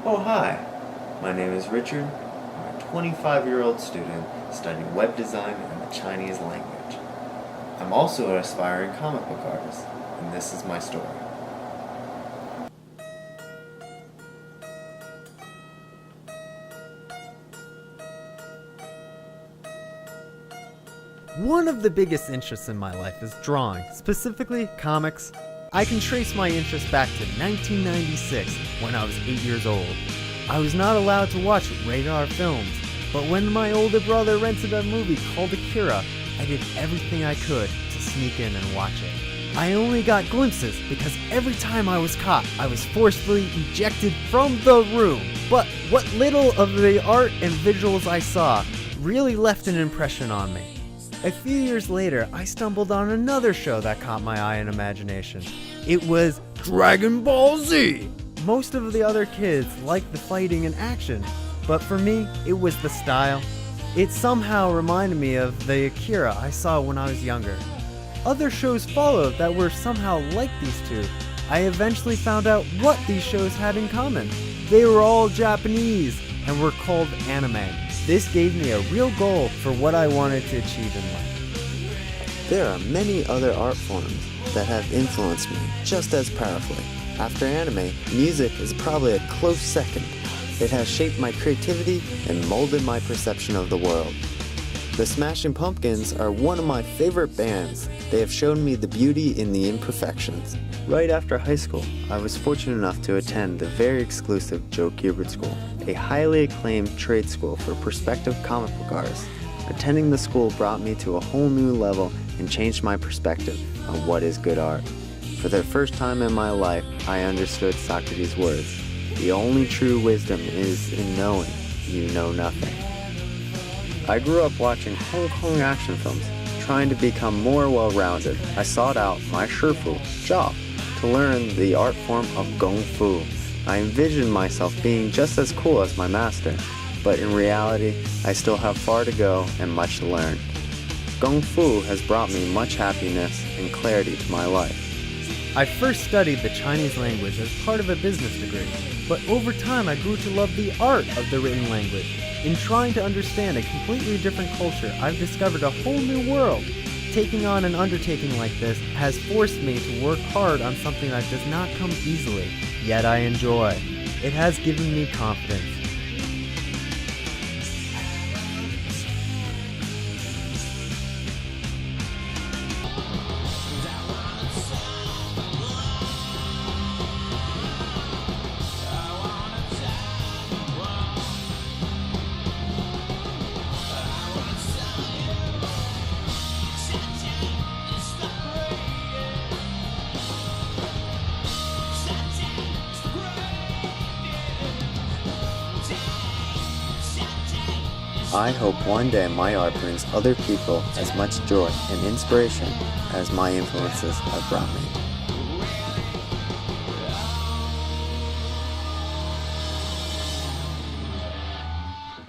Oh, hi. My name is Richard. I'm a 25-year-old student studying web design and the Chinese language. I'm also an aspiring comic book artist, and this is my story. One of the biggest interests in my life is drawing, specifically comics. I can trace my interest back to 1996 when I was 8 years old. I was not allowed to watch radar films, but when my older brother rented a movie called Akira, I did everything I could to sneak in and watch it. I only got glimpses because every time I was caught, I was forcefully ejected from the room. But what little of the art and visuals I saw really left an impression on me. A few years later, I stumbled on another show that caught my eye and imagination. It was Dragon Ball Z! Most of the other kids liked the fighting and action, but for me, it was the style. It somehow reminded me of the Akira I saw when I was younger. Other shows followed that were somehow like these two. I eventually found out what these shows had in common. They were all Japanese and were called anime. This gave me a real goal for what I wanted to achieve in life. There are many other art forms that have influenced me just as powerfully. After anime, music is probably a close second. It has shaped my creativity and molded my perception of the world. The Smashing Pumpkins are one of my favorite bands. They have shown me the beauty in the imperfections. Right after high school, I was fortunate enough to attend the very exclusive Joe Kubert School, a highly acclaimed trade school for prospective comic book artists. Attending the school brought me to a whole new level and changed my perspective on what is good art. For the first time in my life, I understood Socrates' words. The only true wisdom is in knowing you know nothing. I grew up watching Hong Kong action films, trying to become more well-rounded. I sought out my Shifu, Zhao, to learn the art form of Kung Fu. I envisioned myself being just as cool as my master, but in reality, I still have far to go and much to learn. Kung Fu has brought me much happiness and clarity to my life. I first studied the Chinese language as part of a business degree, but over time I grew to love the art of the written language. In trying to understand a completely different culture, I've discovered a whole new world. Taking on an undertaking like this has forced me to work hard on something that does not come easily, yet I enjoy. It has given me confidence. I hope one day my art brings other people as much joy and inspiration as my influences have brought me.